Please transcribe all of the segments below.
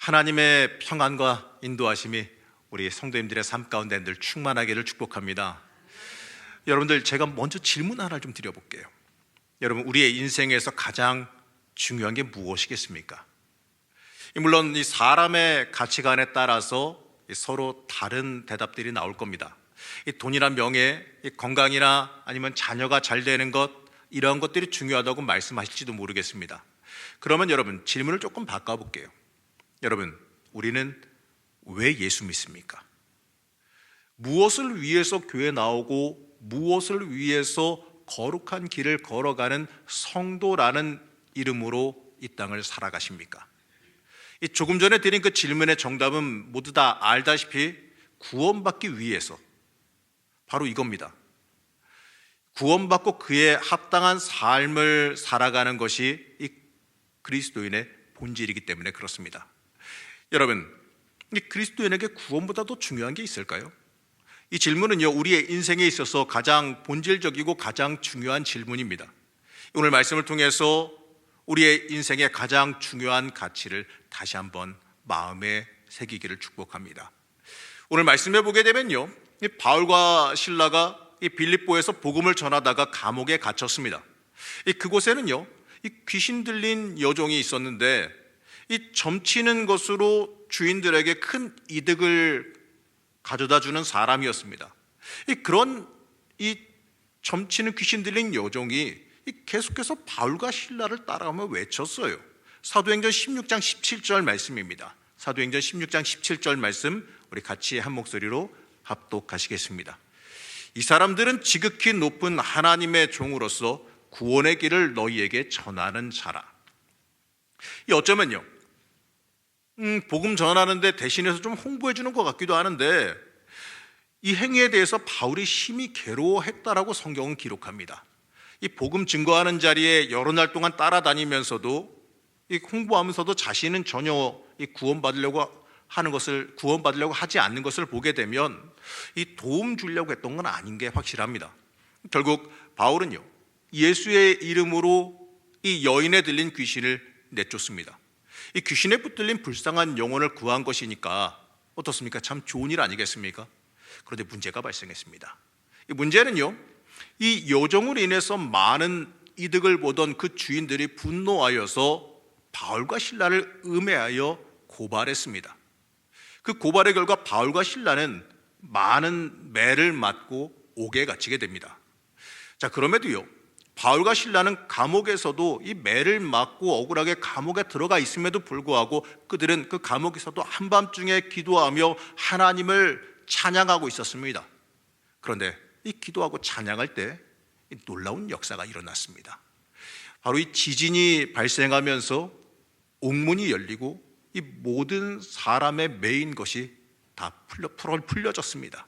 하나님의 평안과 인도하심이 우리 성도님들의 삶 가운데 늘 충만하기를 축복합니다. 여러분들, 제가 먼저 질문 하나 좀 드려볼게요. 여러분, 우리의 인생에서 가장 중요한 게 무엇이겠습니까? 물론 이 사람의 가치관에 따라서 서로 다른 대답들이 나올 겁니다. 이 돈이나 명예, 이 건강이나 아니면 자녀가 잘 되는 것, 이런 것들이 중요하다고 말씀하실지도 모르겠습니다. 그러면 여러분, 질문을 조금 바꿔볼게요. 여러분, 우리는 왜 예수 믿습니까? 무엇을 위해서 교회 나오고 무엇을 위해서 거룩한 길을 걸어가는 성도라는 이름으로 이 땅을 살아가십니까? 조금 전에 드린 그 질문의 정답은 모두 다 알다시피 구원받기 위해서, 바로 이겁니다. 구원받고 그에 합당한 삶을 살아가는 것이 이 그리스도인의 본질이기 때문에 그렇습니다. 여러분, 이 그리스도인에게 구원보다 더 중요한 게 있을까요? 이 질문은요, 우리의 인생에 있어서 가장 본질적이고 가장 중요한 질문입니다. 오늘 말씀을 통해서 우리의 인생의 가장 중요한 가치를 다시 한번 마음에 새기기를 축복합니다. 오늘 말씀해 보게 되면요, 이 바울과 실라가 이 빌립보에서 복음을 전하다가 감옥에 갇혔습니다. 그곳에는요, 이 귀신 들린 여종이 있었는데, 이 점치는 것으로 주인들에게 큰 이득을 가져다 주는 사람이었습니다. 그런 이 점치는 귀신 들린 여종이 계속해서 바울과 실라를 따라가며 외쳤어요. 사도행전 16장 17절 말씀입니다. 사도행전 16장 17절 말씀 우리 같이 한 목소리로 합독하시겠습니다. 이 사람들은 지극히 높은 하나님의 종으로서 구원의 길을 너희에게 전하는 자라. 어쩌면요, 복음 전하는데 대신해서 좀 홍보해 주는 것 같기도 하는데, 이 행위에 대해서 바울이 심히 괴로워했다라고 성경은 기록합니다. 이 복음 증거하는 자리에 여러 날 동안 따라다니면서도, 이 홍보하면서도 자신은 전혀 이 구원받으려고 하지 않는 것을 보게 되면 이 도움 주려고 했던 건 아닌 게 확실합니다. 결국 바울은요, 예수의 이름으로 이 여인에 들린 귀신을 내쫓습니다. 이 귀신에 붙들린 불쌍한 영혼을 구한 것이니까 어떻습니까? 참 좋은 일 아니겠습니까? 그런데 문제가 발생했습니다. 이 문제는요, 이 여종으로 인해서 많은 이득을 보던 그 주인들이 분노하여서 바울과 실라를 음해하여 고발했습니다. 그 고발의 결과 바울과 실라는 많은 매를 맞고 옥에 갇히게 됩니다. 자, 그럼에도요, 바울과 실라는 감옥에서도 이 매를 맞고 억울하게 감옥에 들어가 있음에도 불구하고 그들은 그 감옥에서도 한밤중에 기도하며 하나님을 찬양하고 있었습니다. 그런데 이 기도하고 찬양할 때 놀라운 역사가 일어났습니다. 바로 이 지진이 발생하면서 옥문이 열리고 이 모든 사람의 매인 것이 다 풀려졌습니다.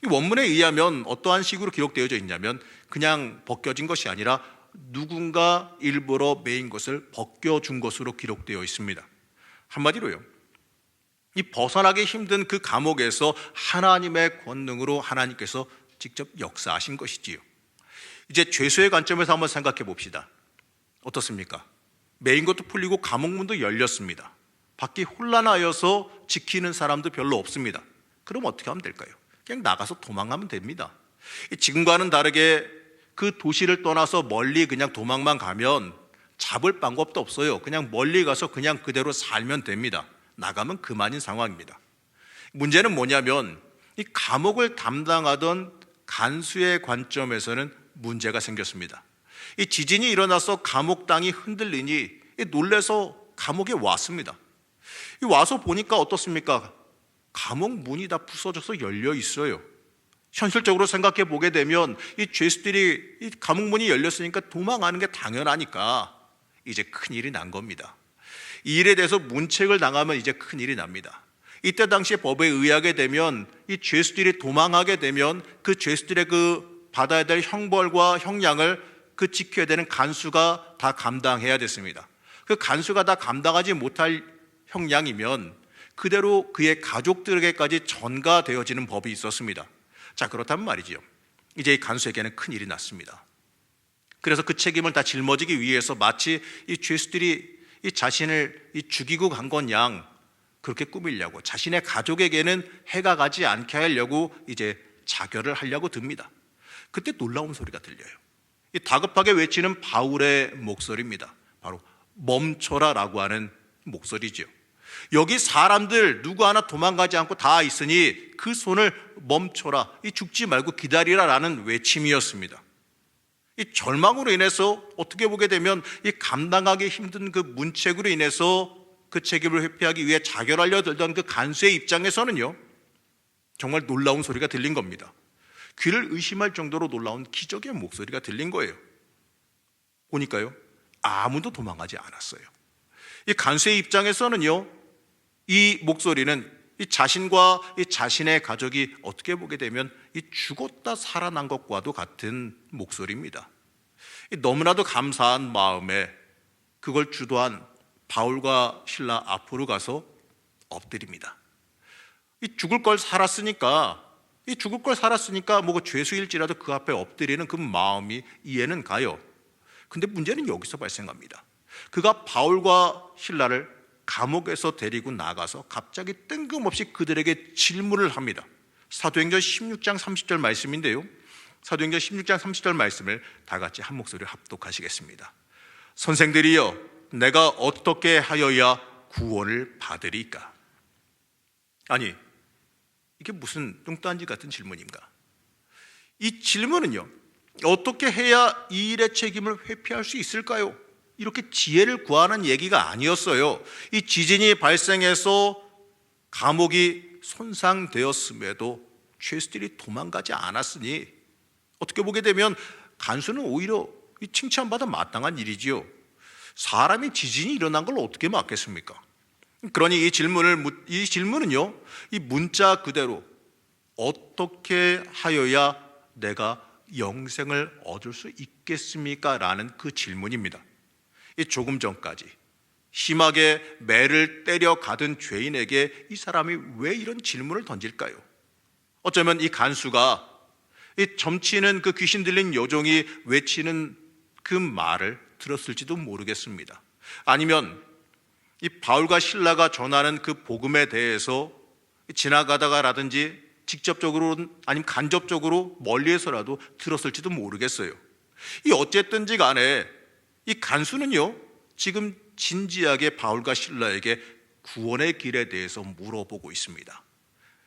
이 원문에 의하면 어떠한 식으로 기록되어져 있냐면, 그냥 벗겨진 것이 아니라 누군가 일부러 매인 것을 벗겨준 것으로 기록되어 있습니다. 한마디로요, 이 벗어나기 힘든 그 감옥에서 하나님의 권능으로 하나님께서 직접 역사하신 것이지요. 이제 죄수의 관점에서 한번 생각해 봅시다. 어떻습니까? 매인 것도 풀리고 감옥문도 열렸습니다. 밖이 혼란하여서 지키는 사람도 별로 없습니다. 그럼 어떻게 하면 될까요? 그냥 나가서 도망가면 됩니다. 지금과는 다르게 그 도시를 떠나서 멀리 그냥 도망만 가면 잡을 방법도 없어요. 그냥 멀리 가서 그냥 그대로 살면 됩니다. 나가면 그만인 상황입니다. 문제는 뭐냐면, 이 감옥을 담당하던 간수의 관점에서는 문제가 생겼습니다. 이 지진이 일어나서 감옥당이 흔들리니 놀라서 감옥에 왔습니다. 와서 보니까 어떻습니까? 감옥 문이 다 부서져서 열려 있어요. 현실적으로 생각해 보게 되면 이 죄수들이 이 감옥 문이 열렸으니까 도망하는 게 당연하니까 이제 큰일이 난 겁니다. 이 일에 대해서 문책을 당하면 이제 큰일이 납니다. 이때 당시에 법에 의하게 되면 이 죄수들이 도망하게 되면 그 죄수들의 그 받아야 될 형벌과 형량을 그 지켜야 되는 간수가 다 감당해야 됐습니다. 그 간수가 다 감당하지 못할 형량이면 그대로 그의 가족들에게까지 전가되어지는 법이 있었습니다. 자, 그렇다면 말이지요, 이제 이 간수에게는 큰일이 났습니다. 그래서 그 책임을 다 짊어지기 위해서 마치 이 죄수들이 이 자신을 이 죽이고 간 것 양 그렇게 꾸미려고, 자신의 가족에게는 해가 가지 않게 하려고 이제 자결을 하려고 듭니다. 그때 놀라운 소리가 들려요. 이 다급하게 외치는 바울의 목소리입니다. 바로 멈춰라라고 하는 목소리죠. 여기 사람들 누구 하나 도망가지 않고 다 있으니 그 손을 멈춰라, 이 죽지 말고 기다리라라는 외침이었습니다. 이 절망으로 인해서 어떻게 보게 되면 이 감당하기 힘든 그 문책으로 인해서 그 책임을 회피하기 위해 자결하려 들던 그 간수의 입장에서는요, 정말 놀라운 소리가 들린 겁니다. 귀를 의심할 정도로 놀라운 기적의 목소리가 들린 거예요. 보니까요, 아무도 도망가지 않았어요. 이 간수의 입장에서는요, 이 목소리는 이 자신과 이 자신의 가족이 어떻게 보게 되면 이 죽었다 살아난 것과도 같은 목소리입니다. 너무나도 감사한 마음에 그걸 주도한 바울과 실라 앞으로 가서 엎드립니다. 이 죽을 걸 살았으니까 뭐 죄수일지라도 그 앞에 엎드리는 그 마음이 이해는 가요. 근데 문제는 여기서 발생합니다. 그가 바울과 실라를 감옥에서 데리고 나가서 갑자기 뜬금없이 그들에게 질문을 합니다. 사도행전 16장 30절 말씀인데요, 사도행전 16장 30절 말씀을 다 같이 한 목소리로 합독하시겠습니다. 선생들이여, 내가 어떻게 하여야 구원을 받으리까? 아니, 이게 무슨 뚱딴지 같은 질문인가? 이 질문은요, 어떻게 해야 이 일의 책임을 회피할 수 있을까요? 이렇게 지혜를 구하는 얘기가 아니었어요. 이 지진이 발생해서 감옥이 손상되었음에도 죄수들이 도망가지 않았으니 어떻게 보게 되면 간수는 오히려 칭찬받아 마땅한 일이지요. 사람이 지진이 일어난 걸 어떻게 막겠습니까? 그러니 이 질문은요, 이 문자 그대로 어떻게 하여야 내가 영생을 얻을 수 있겠습니까? 라는 그 질문입니다. 이 조금 전까지 심하게 매를 때려 가든 죄인에게 이 사람이 왜 이런 질문을 던질까요? 어쩌면 이 간수가 이 점치는 그 귀신 들린 여종이 외치는 그 말을 들었을지도 모르겠습니다. 아니면 이 바울과 실라가 전하는 그 복음에 대해서 지나가다가라든지 직접적으로 아니면 간접적으로 멀리에서라도 들었을지도 모르겠어요. 이 어쨌든지 간에 이 간수는요, 지금 진지하게 바울과 실라에게 구원의 길에 대해서 물어보고 있습니다.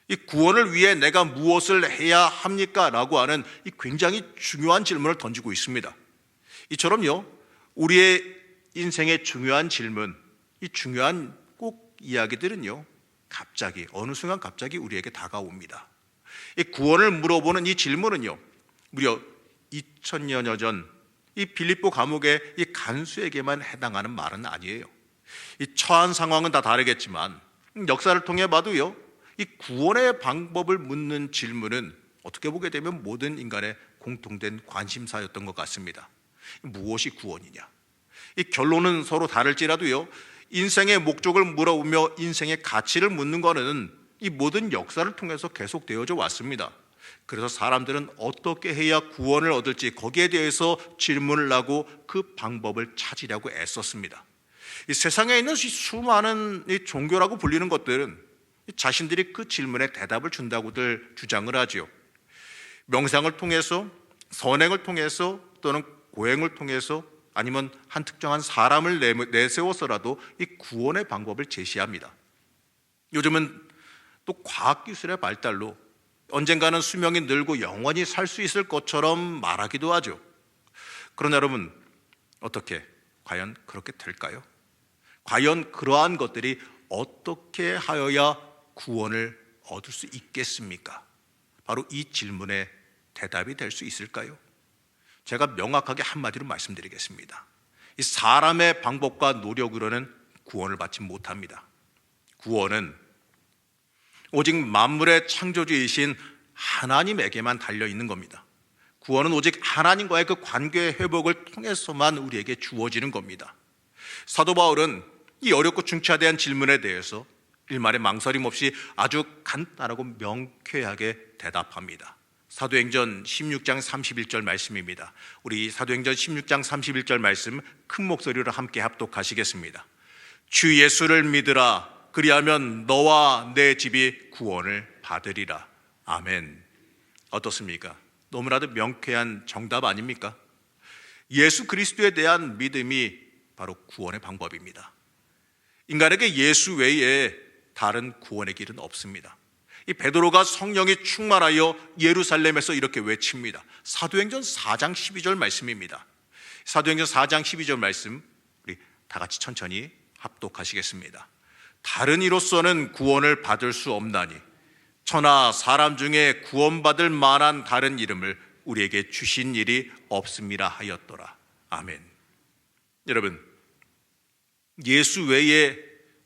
이 구원을 위해 내가 무엇을 해야 합니까? 라고 하는 이 굉장히 중요한 질문을 던지고 있습니다. 이처럼요, 우리의 인생의 중요한 질문, 이 중요한 꼭 이야기들은요, 갑자기 어느 순간 갑자기 우리에게 다가옵니다. 이 구원을 물어보는 이 질문은요, 무려 2000년여 전 이 빌립보 감옥의 이 간수에게만 해당하는 말은 아니에요. 이 처한 상황은 다 다르겠지만 역사를 통해 봐도요, 이 구원의 방법을 묻는 질문은 어떻게 보게 되면 모든 인간의 공통된 관심사였던 것 같습니다. 무엇이 구원이냐? 이 결론은 서로 다를지라도요, 인생의 목적을 물어보며 인생의 가치를 묻는 것은 이 모든 역사를 통해서 계속되어져 왔습니다. 그래서 사람들은 어떻게 해야 구원을 얻을지 거기에 대해서 질문을 하고 그 방법을 찾으려고 애썼습니다. 이 세상에 있는 수많은 이 종교라고 불리는 것들은 자신들이 그 질문에 대답을 준다고들 주장을 하죠. 명상을 통해서, 선행을 통해서, 또는 고행을 통해서, 아니면 한 특정한 사람을 내세워서라도 이 구원의 방법을 제시합니다. 요즘은 또 과학기술의 발달로 언젠가는 수명이 늘고 영원히 살 수 있을 것처럼 말하기도 하죠. 그러나 여러분, 어떻게, 과연 그렇게 될까요? 과연 그러한 것들이 어떻게 하여야 구원을 얻을 수 있겠습니까? 바로 이 질문에 대답이 될 수 있을까요? 제가 명확하게 한마디로 말씀드리겠습니다. 이 사람의 방법과 노력으로는 구원을 받지 못합니다. 구원은 오직 만물의 창조주이신 하나님에게만 달려있는 겁니다. 구원은 오직 하나님과의 그 관계의 회복을 통해서만 우리에게 주어지는 겁니다. 사도 바울은 이 어렵고 중차대한 질문에 대해서 일말의 망설임 없이 아주 간단하고 명쾌하게 대답합니다. 사도행전 16장 31절 말씀입니다. 우리 사도행전 16장 31절 말씀 큰 목소리로 함께 합독하시겠습니다. 주 예수를 믿으라. 그리하면 너와 내 집이 구원을 받으리라. 아멘. 어떻습니까? 너무나도 명쾌한 정답 아닙니까? 예수 그리스도에 대한 믿음이 바로 구원의 방법입니다. 인간에게 예수 외에 다른 구원의 길은 없습니다. 이 베드로가 성령이 충만하여 예루살렘에서 이렇게 외칩니다. 사도행전 4장 12절 말씀입니다. 사도행전 4장 12절 말씀 우리 다 같이 천천히 합독하시겠습니다. 다른 이로서는 구원을 받을 수 없나니 천하 사람 중에 구원받을 만한 다른 이름을 우리에게 주신 일이 없음이라 하였더라. 아멘. 여러분, 예수 외에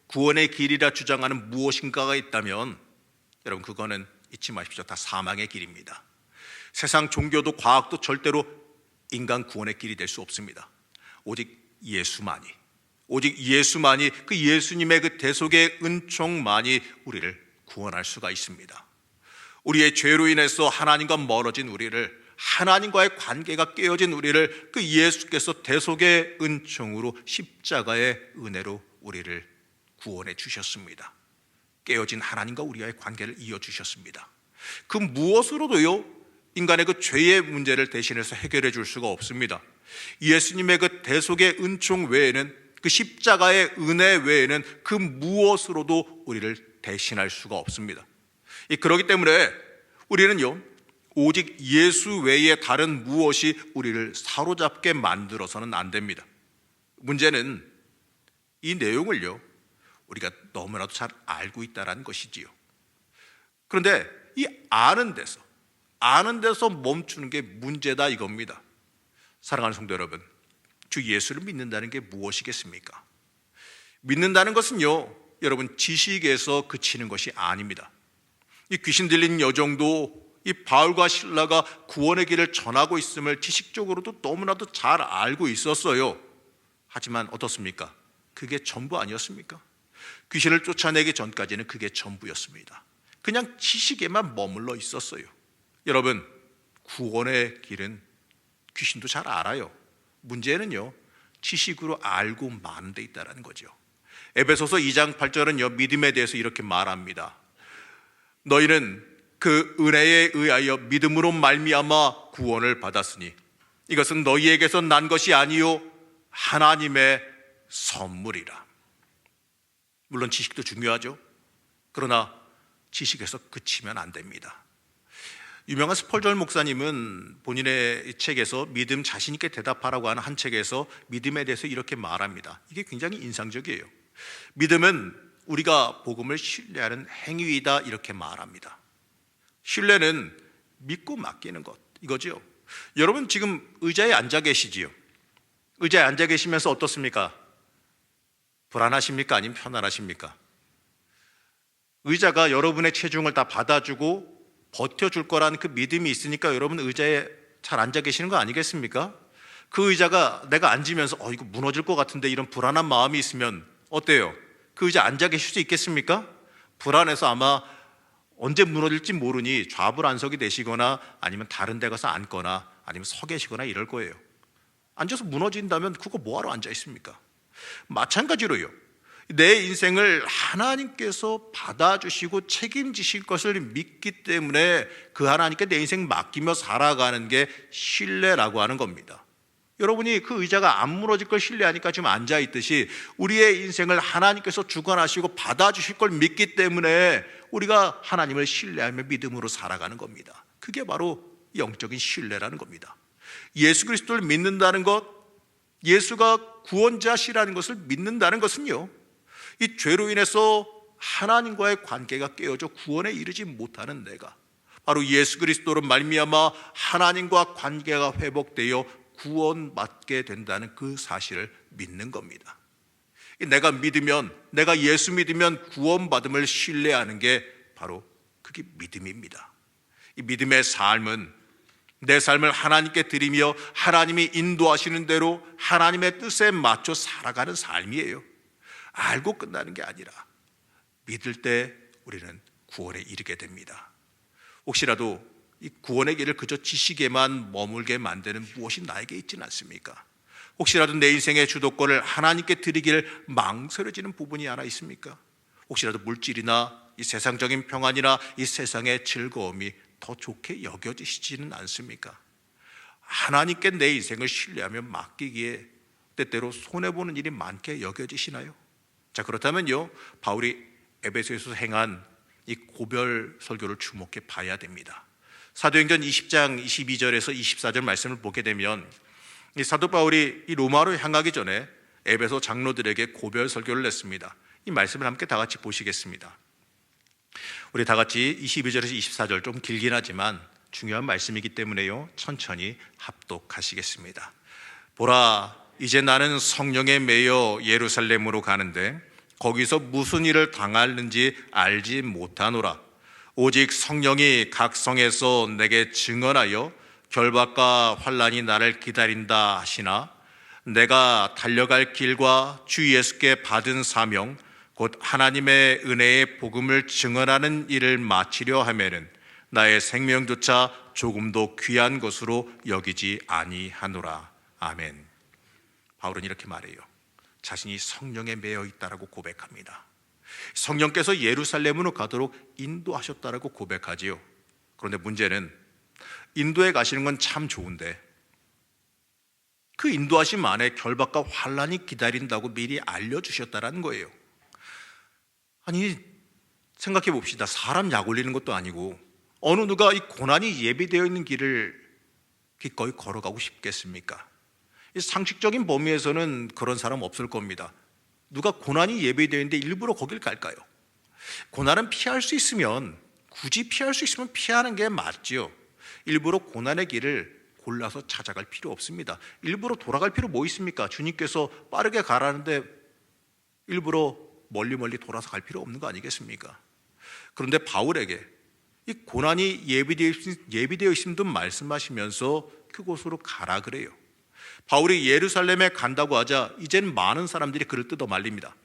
구원의 길이라 주장하는 무엇인가가 있다면 여러분 그거는 잊지 마십시오. 다 사망의 길입니다. 세상 종교도 과학도 절대로 인간 구원의 길이 될 수 없습니다. 오직 예수만이, 오직 예수만이, 그 예수님의 그 대속의 은총만이 우리를 구원할 수가 있습니다. 우리의 죄로 인해서 하나님과 멀어진 우리를, 하나님과의 관계가 깨어진 우리를 그 예수께서 대속의 은총으로 십자가의 은혜로 우리를 구원해 주셨습니다. 깨어진 하나님과 우리와의 관계를 이어주셨습니다. 그 무엇으로도요 인간의 그 죄의 문제를 대신해서 해결해 줄 수가 없습니다. 예수님의 그 대속의 은총 외에는, 그 십자가의 은혜 외에는 그 무엇으로도 우리를 대신할 수가 없습니다. 그렇기 때문에 우리는요 오직 예수 외에 다른 무엇이 우리를 사로잡게 만들어서는 안 됩니다. 문제는 이 내용을요 우리가 너무나도 잘 알고 있다는 것이지요. 그런데 이 아는 데서 멈추는 게 문제다 이겁니다. 사랑하는 성도 여러분, 주 예수를 믿는다는 게 무엇이겠습니까? 믿는다는 것은요 여러분 지식에서 그치는 것이 아닙니다. 이 귀신 들린 여종도 이 바울과 실라가 구원의 길을 전하고 있음을 지식적으로도 너무나도 잘 알고 있었어요. 하지만 어떻습니까? 그게 전부 아니었습니까? 귀신을 쫓아내기 전까지는 그게 전부였습니다. 그냥 지식에만 머물러 있었어요. 여러분, 구원의 길은 귀신도 잘 알아요. 문제는요 지식으로 알고 마는 데 있다는 거죠. 에베소서 2장 8절은요 믿음에 대해서 이렇게 말합니다. 너희는 그 은혜에 의하여 믿음으로 말미암아 구원을 받았으니 이것은 너희에게서 난 것이 아니요 하나님의 선물이라. 물론 지식도 중요하죠. 그러나 지식에서 그치면 안 됩니다. 유명한 스펄전 목사님은 본인의 책에서 믿음 자신 있게 대답하라고 하는 한 책에서 믿음에 대해서 이렇게 말합니다. 이게 굉장히 인상적이에요. 믿음은 우리가 복음을 신뢰하는 행위이다 이렇게 말합니다. 신뢰는 믿고 맡기는 것 이거죠. 여러분 지금 의자에 앉아 계시지요. 의자에 앉아 계시면서 어떻습니까? 불안하십니까? 아니면 편안하십니까? 의자가 여러분의 체중을 다 받아주고 버텨줄 거라는 그 믿음이 있으니까 여러분 의자에 잘 앉아 계시는 거 아니겠습니까? 그 의자가 내가 앉으면서 이거 무너질 것 같은데 이런 불안한 마음이 있으면 어때요? 그 의자 앉아 계실 수 있겠습니까? 불안해서 아마 언제 무너질지 모르니 좌불안석이 되시거나 아니면 다른 데 가서 앉거나 아니면 서 계시거나 이럴 거예요. 앉아서 무너진다면 그거 뭐하러 앉아 있습니까? 마찬가지로요 내 인생을 하나님께서 받아주시고 책임지실 것을 믿기 때문에 그 하나님께 내 인생 맡기며 살아가는 게 신뢰라고 하는 겁니다. 여러분이 그 의자가 안 무너질 걸 신뢰하니까 지금 앉아있듯이 우리의 인생을 하나님께서 주관하시고 받아주실 걸 믿기 때문에 우리가 하나님을 신뢰하며 믿음으로 살아가는 겁니다. 그게 바로 영적인 신뢰라는 겁니다. 예수 그리스도를 믿는다는 것, 예수가 구원자시라는 것을 믿는다는 것은요 이 죄로 인해서 하나님과의 관계가 깨어져 구원에 이르지 못하는 내가 바로 예수 그리스도로 말미암아 하나님과 관계가 회복되어 구원받게 된다는 그 사실을 믿는 겁니다. 내가 믿으면, 내가 예수 믿으면 구원받음을 신뢰하는 게 바로 그게 믿음입니다. 이 믿음의 삶은 내 삶을 하나님께 드리며 하나님이 인도하시는 대로 하나님의 뜻에 맞춰 살아가는 삶이에요. 알고 끝나는 게 아니라 믿을 때 우리는 구원에 이르게 됩니다. 혹시라도 이 구원의 길을 그저 지식에만 머물게 만드는 무엇이 나에게 있지는 않습니까? 혹시라도 내 인생의 주도권을 하나님께 드리기를 망설여지는 부분이 하나 있습니까? 혹시라도 물질이나 이 세상적인 평안이나 이 세상의 즐거움이 더 좋게 여겨지시지는 않습니까? 하나님께 내 인생을 신뢰하며 맡기기에 때때로 손해보는 일이 많게 여겨지시나요? 자, 그렇다면요, 바울이 에베소에서 행한 이 고별 설교를 주목해 봐야 됩니다. 사도행전 20장 22절에서 24절 말씀을 보게 되면 이 사도 바울이 이 로마로 향하기 전에 에베소 장로들에게 고별 설교를 냈습니다. 이 말씀을 함께 다 같이 보시겠습니다. 우리 다 같이 22절에서 24절 좀 길긴 하지만 중요한 말씀이기 때문에요, 천천히 합독하시겠습니다. 보라, 이제 나는 성령에 매여 예루살렘으로 가는데 거기서 무슨 일을 당하는지 알지 못하노라. 오직 성령이 각 성에서 내게 증언하여 결박과 환난이 나를 기다린다 하시나 내가 달려갈 길과 주 예수께 받은 사명 곧 하나님의 은혜의 복음을 증언하는 일을 마치려 하면은 나의 생명조차 조금도 귀한 것으로 여기지 아니하노라. 아멘. 바울은 이렇게 말해요. 자신이 성령에 매여 있다라고 고백합니다. 성령께서 예루살렘으로 가도록 인도하셨다라고 고백하지요. 그런데 문제는 인도에 가시는 건 참 좋은데 그 인도하심 안에 결박과 환난이 기다린다고 미리 알려주셨다라는 거예요. 아니, 생각해 봅시다. 사람 약 올리는 것도 아니고 어느 누가 이 고난이 예비되어 있는 길을 기꺼이 걸어가고 싶겠습니까? 이 상식적인 범위에서는 그런 사람 없을 겁니다. 누가 고난이 예비되어 있는데 일부러 거길 갈까요? 고난은 피할 수 있으면, 굳이 피할 수 있으면 피하는 게 맞지요. 일부러 고난의 길을 골라서 찾아갈 필요 없습니다. 일부러 돌아갈 필요 뭐 있습니까? 주님께서 빠르게 가라는데 일부러 멀리 돌아서 갈 필요 없는 거 아니겠습니까? 그런데 바울에게 이 고난이 예비되어 있음도 말씀하시면서 그곳으로 가라 그래요. 바울이 예루살렘에 간다고 하자 이젠 많은 사람들이 그를 뜯어 말립니다.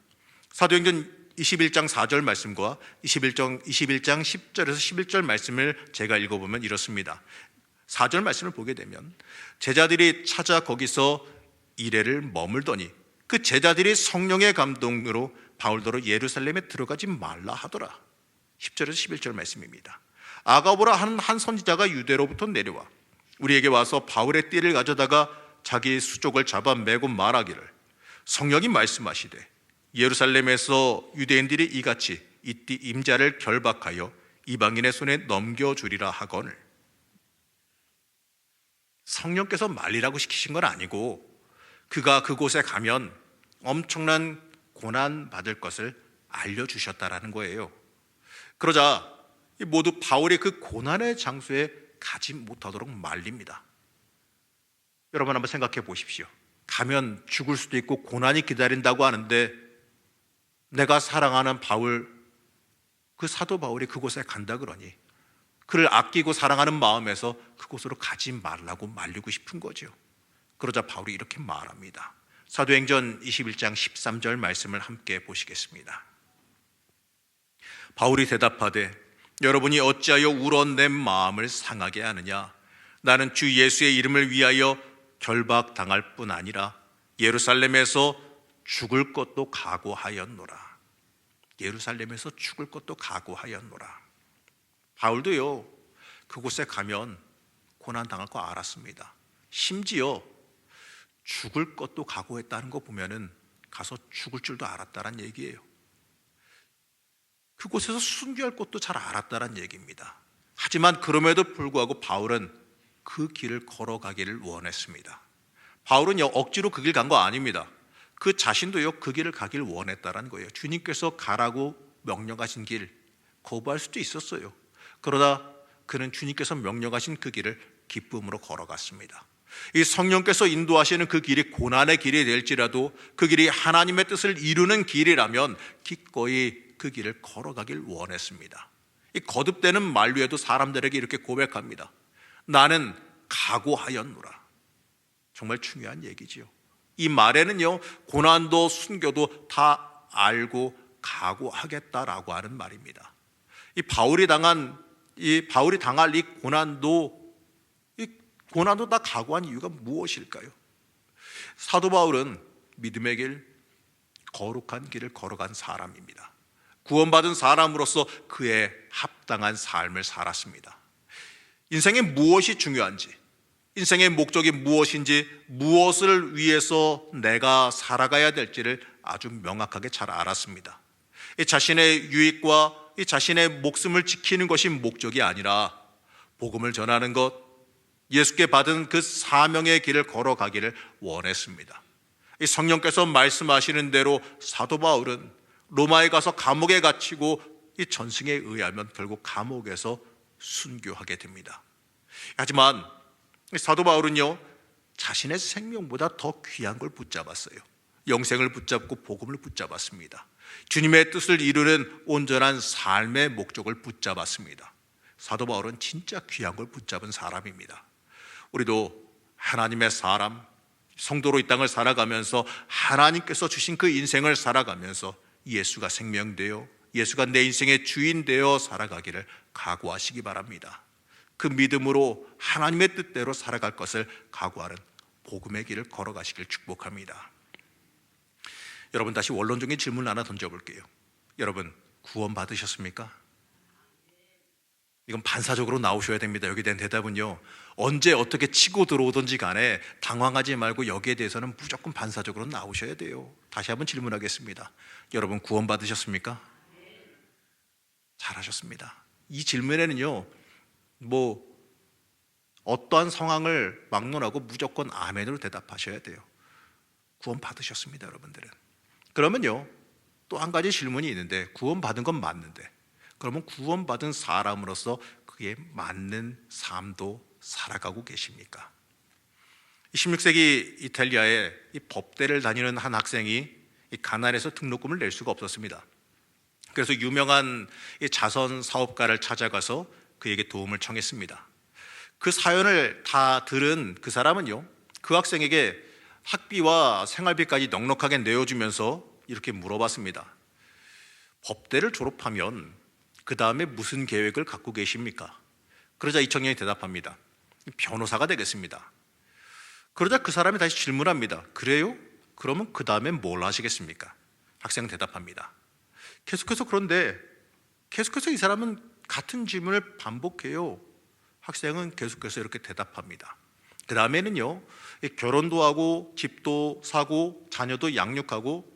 사도행전 21장 4절 말씀과 21장 10절에서 11절 말씀을 제가 읽어보면 이렇습니다. 4절 말씀을 보게 되면 제자들이 찾아 거기서 이래를 머물더니 그 제자들이 성령의 감동으로 바울더러 예루살렘에 들어가지 말라 하더라. 10절에서 11절 말씀입니다. 아가보라 하는 한 선지자가 유대로부터 내려와 우리에게 와서 바울의 띠를 가져다가 자기의 수족을 잡아 매고 말하기를 성령이 말씀하시되 예루살렘에서 유대인들이 이같이 이 띠 임자를 결박하여 이방인의 손에 넘겨주리라 하거늘. 성령께서 말리라고 시키신 건 아니고 그가 그곳에 가면 엄청난 고난 받을 것을 알려주셨다라는 거예요. 그러자 모두 바울이 그 고난의 장소에 가지 못하도록 말립니다. 여러분 한번 생각해 보십시오. 가면 죽을 수도 있고 고난이 기다린다고 하는데 내가 사랑하는 바울, 그 사도 바울이 그곳에 간다 그러니 그를 아끼고 사랑하는 마음에서 그곳으로 가지 말라고 말리고 싶은 거죠. 그러자 바울이 이렇게 말합니다. 사도행전 21장 13절 말씀을 함께 보시겠습니다. 바울이 대답하되 여러분이 어찌하여 우러낸 마음을 상하게 하느냐. 나는 주 예수의 이름을 위하여 결박당할 뿐 아니라 예루살렘에서 죽을 것도 각오하였노라. 예루살렘에서 죽을 것도 각오하였노라. 바울도요, 그곳에 가면 고난당할 거 알았습니다. 심지어 죽을 것도 각오했다는 거 보면은 가서 죽을 줄도 알았다는 얘기예요. 그곳에서 순교할 것도 잘 알았다는 얘기입니다. 하지만 그럼에도 불구하고 바울은 그 길을 걸어가기를 원했습니다. 바울은요, 억지로 그 길 간 거 아닙니다. 그 자신도요, 그 길을 가길 원했다는 거예요. 주님께서 가라고 명령하신 길 거부할 수도 있었어요. 그러다 그는 주님께서 명령하신 그 길을 기쁨으로 걸어갔습니다. 이 성령께서 인도하시는 그 길이 고난의 길이 될지라도 그 길이 하나님의 뜻을 이루는 길이라면 기꺼이 그 길을 걸어가길 원했습니다. 이 거듭되는 만류에도 사람들에게 이렇게 고백합니다. 나는 각오하였노라. 정말 중요한 얘기지요. 이 말에는요, 고난도 순교도 다 알고 각오하겠다라고 하는 말입니다. 이 바울이 당할 이 고난도 다 각오한 이유가 무엇일까요? 사도 바울은 믿음의 길, 거룩한 길을 걸어간 사람입니다. 구원받은 사람으로서 그에 합당한 삶을 살았습니다. 인생에 무엇이 중요한지, 인생의 목적이 무엇인지, 무엇을 위해서 내가 살아가야 될지를 아주 명확하게 잘 알았습니다. 이 자신의 유익과 이 자신의 목숨을 지키는 것이 목적이 아니라 복음을 전하는 것, 예수께 받은 그 사명의 길을 걸어가기를 원했습니다. 이 성령께서 말씀하시는 대로 사도 바울은 로마에 가서 감옥에 갇히고 이 전승에 의하면 결국 감옥에서 순교하게 됩니다. 하지만 사도 바울은요, 자신의 생명보다 더 귀한 걸 붙잡았어요. 영생을 붙잡고 복음을 붙잡았습니다. 주님의 뜻을 이루는 온전한 삶의 목적을 붙잡았습니다. 사도 바울은 진짜 귀한 걸 붙잡은 사람입니다. 우리도 하나님의 사람, 성도로 이 땅을 살아가면서 하나님께서 주신 그 인생을 살아가면서 예수가 생명되어, 예수가 내 인생의 주인 되어 살아가기를 각오하시기 바랍니다. 그 믿음으로 하나님의 뜻대로 살아갈 것을 각오하는 복음의 길을 걸어가시길 축복합니다. 여러분, 다시 원론적인 질문을 하나 던져볼게요. 여러분, 구원 받으셨습니까? 이건 반사적으로 나오셔야 됩니다. 여기에 대한 대답은요, 언제 어떻게 치고 들어오든지 간에 당황하지 말고 여기에 대해서는 무조건 반사적으로 나오셔야 돼요. 다시 한번 질문하겠습니다. 여러분, 구원 받으셨습니까? 잘하셨습니다. 이 질문에는요, 어떠한 상황을 막론하고 무조건 아멘으로 대답하셔야 돼요. 구원 받으셨습니다, 여러분들은. 그러면요, 또 한 가지 질문이 있는데, 구원 받은 건 맞는데, 그러면 구원 받은 사람으로서 그에 맞는 삶도 살아가고 계십니까? 16세기 이탈리아에 이 법대를 다니는 한 학생이 이 가난해서 등록금을 낼 수가 없었습니다. 그래서 유명한 이 자선 사업가를 찾아가서 그에게 도움을 청했습니다. 그 사연을 다 들은 그 사람은요, 그 학생에게 학비와 생활비까지 넉넉하게 내어주면서 이렇게 물어봤습니다. 법대를 졸업하면 그 다음에 무슨 계획을 갖고 계십니까? 그러자 이 청년이 대답합니다. 변호사가 되겠습니다. 그러자 그 사람이 다시 질문합니다. 그래요? 그러면 그 다음에 뭘 하시겠습니까? 학생은 대답합니다. 그런데 계속해서 이 사람은 같은 질문을 반복해요. 학생은 계속해서 이렇게 대답합니다. 그 다음에는요, 결혼도 하고 집도 사고 자녀도 양육하고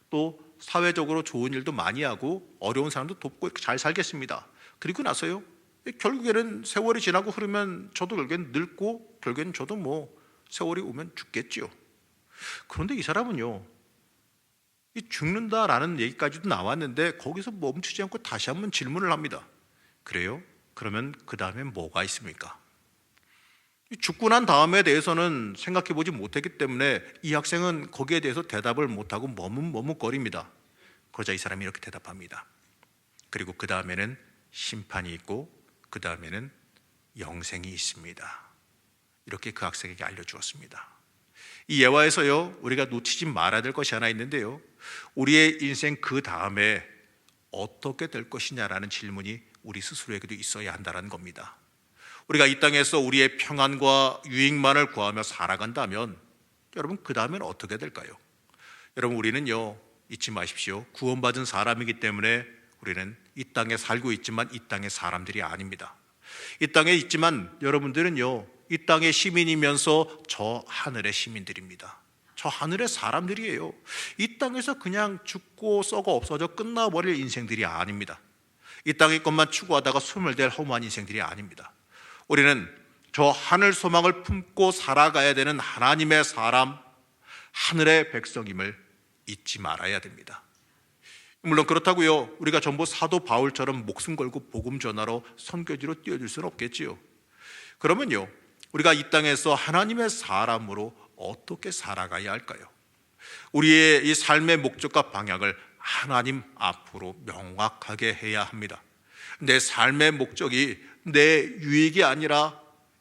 또 사회적으로 좋은 일도 많이 하고 어려운 사람도 돕고 이렇게 잘 살겠습니다. 그리고 나서요, 결국에는 세월이 지나고 흐르면 저도 결국엔 늙고 결국에는 저도 세월이 오면 죽겠지요. 그런데 이 사람은요, 이 죽는다라는 얘기까지도 나왔는데 거기서 멈추지 않고 다시 한번 질문을 합니다. 그래요? 그러면 그 다음에 뭐가 있습니까? 죽고 난 다음에 대해서는 생각해 보지 못했기 때문에 이 학생은 거기에 대해서 대답을 못하고 머뭇머뭇거립니다. 그러자 이 사람이 이렇게 대답합니다. 그리고 그 다음에는 심판이 있고 그 다음에는 영생이 있습니다. 이렇게 그 학생에게 알려주었습니다. 이 예화에서요, 우리가 놓치지 말아야 될 것이 하나 있는데요, 우리의 인생 그 다음에 어떻게 될 것이냐라는 질문이 우리 스스로에게도 있어야 한다는 겁니다. 우리가 이 땅에서 우리의 평안과 유익만을 구하며 살아간다면 여러분, 그 다음엔 어떻게 될까요? 여러분, 우리는요, 잊지 마십시오. 구원받은 사람이기 때문에 우리는 이 땅에 살고 있지만 이 땅의 사람들이 아닙니다. 이 땅에 있지만 여러분들은요, 이 땅의 시민이면서 저 하늘의 시민들입니다. 저 하늘의 사람들이에요. 이 땅에서 그냥 죽고 썩어 없어져 끝나버릴 인생들이 아닙니다. 이 땅의 것만 추구하다가 숨을 댈 허무한 인생들이 아닙니다. 우리는 저 하늘 소망을 품고 살아가야 되는 하나님의 사람, 하늘의 백성임을 잊지 말아야 됩니다. 물론 그렇다고요, 우리가 전부 사도 바울처럼 목숨 걸고 복음 전하러 선교지로 뛰어들 수는 없겠지요. 그러면요, 우리가 이 땅에서 하나님의 사람으로 어떻게 살아가야 할까요? 우리의 이 삶의 목적과 방향을 하나님 앞으로 명확하게 해야 합니다. 내 삶의 목적이 내 유익이 아니라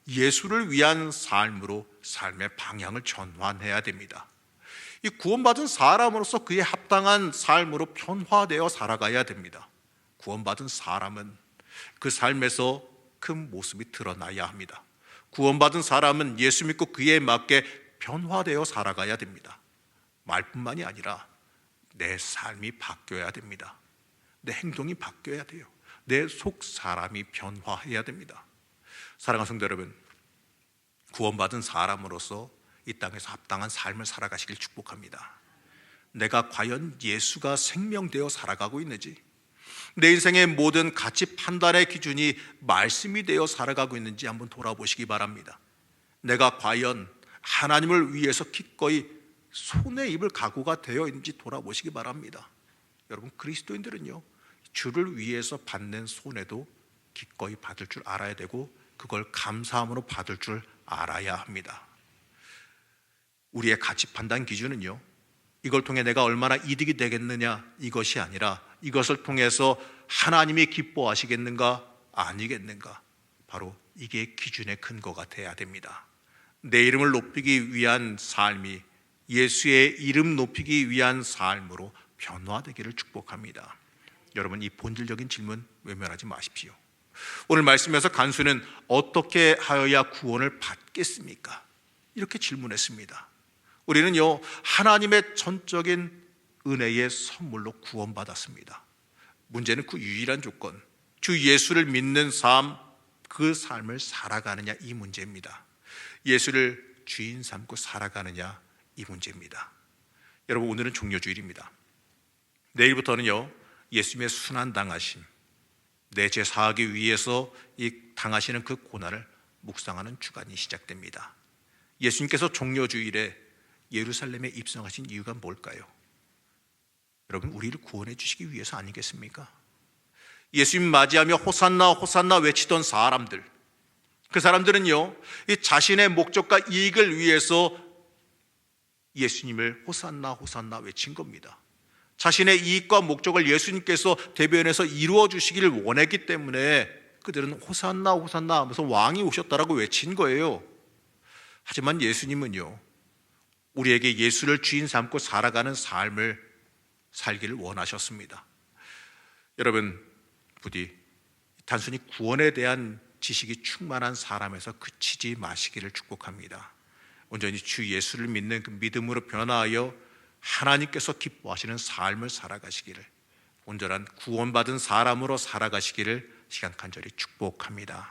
예수를 위한 삶으로 삶의 방향을 전환해야 됩니다. 이 구원받은 사람으로서 그에 합당한 삶으로 변화되어 살아가야 됩니다. 구원받은 사람은 그 삶에서 그 모습이 드러나야 합니다. 구원받은 사람은 예수 믿고 그에 맞게 변화되어 살아가야 됩니다. 말뿐만이 아니라 내 삶이 바뀌어야 됩니다. 내 행동이 바뀌어야 돼요. 내 속 사람이 변화해야 됩니다. 사랑하는 성도 여러분, 구원받은 사람으로서 이 땅에서 합당한 삶을 살아가시길 축복합니다. 내가 과연 예수가 생명되어 살아가고 있는지, 내 인생의 모든 가치 판단의 기준이 말씀이 되어 살아가고 있는지 한번 돌아보시기 바랍니다. 내가 과연 하나님을 위해서 기꺼이 손에 입을 각오가 되어 있는지 돌아보시기 바랍니다. 여러분, 그리스도인들은요, 주를 위해서 받는 손해도 기꺼이 받을 줄 알아야 되고, 그걸 감사함으로 받을 줄 알아야 합니다. 우리의 가치 판단 기준은요, 이걸 통해 내가 얼마나 이득이 되겠느냐, 이것이 아니라 이것을 통해서 하나님이 기뻐하시겠는가 아니겠는가, 바로 이게 기준의 근거가 돼야 됩니다. 내 이름을 높이기 위한 삶이 예수의 이름 높이기 위한 삶으로 변화되기를 축복합니다. 여러분, 이 본질적인 질문 외면하지 마십시오. 오늘 말씀에서 간수는 어떻게 하여야 구원을 받겠습니까? 이렇게 질문했습니다. 우리는요, 하나님의 전적인 은혜의 선물로 구원받았습니다. 문제는 그 유일한 조건, 주 예수를 믿는 삶, 그 삶을 살아가느냐, 이 문제입니다. 예수를 주인 삼고 살아가느냐, 이 문제입니다. 여러분, 오늘은 종료주일입니다. 내일부터는요, 예수님의 순환당하심, 내 죄 사하기 위해서 이 당하시는 그 고난을 묵상하는 주간이 시작됩니다. 예수님께서 종료주일에 예루살렘에 입성하신 이유가 뭘까요? 여러분, 우리를 구원해 주시기 위해서 아니겠습니까? 예수님 맞이하며 호산나 호산나 외치던 사람들, 그 사람들은요, 이 자신의 목적과 이익을 위해서 예수님을 호산나 호산나 외친 겁니다. 자신의 이익과 목적을 예수님께서 대변해서 이루어 주시기를 원했기 때문에 그들은 호산나 호산나 하면서 왕이 오셨다라고 외친 거예요. 하지만 예수님은요, 우리에게 예수를 주인 삼고 살아가는 삶을 살기를 원하셨습니다. 여러분, 부디 단순히 구원에 대한 지식이 충만한 사람에서 그치지 마시기를 축복합니다. 온전히 주 예수를 믿는 그 믿음으로 변화하여 하나님께서 기뻐하시는 삶을 살아가시기를, 온전한 구원받은 사람으로 살아가시기를 시간 간절히 축복합니다.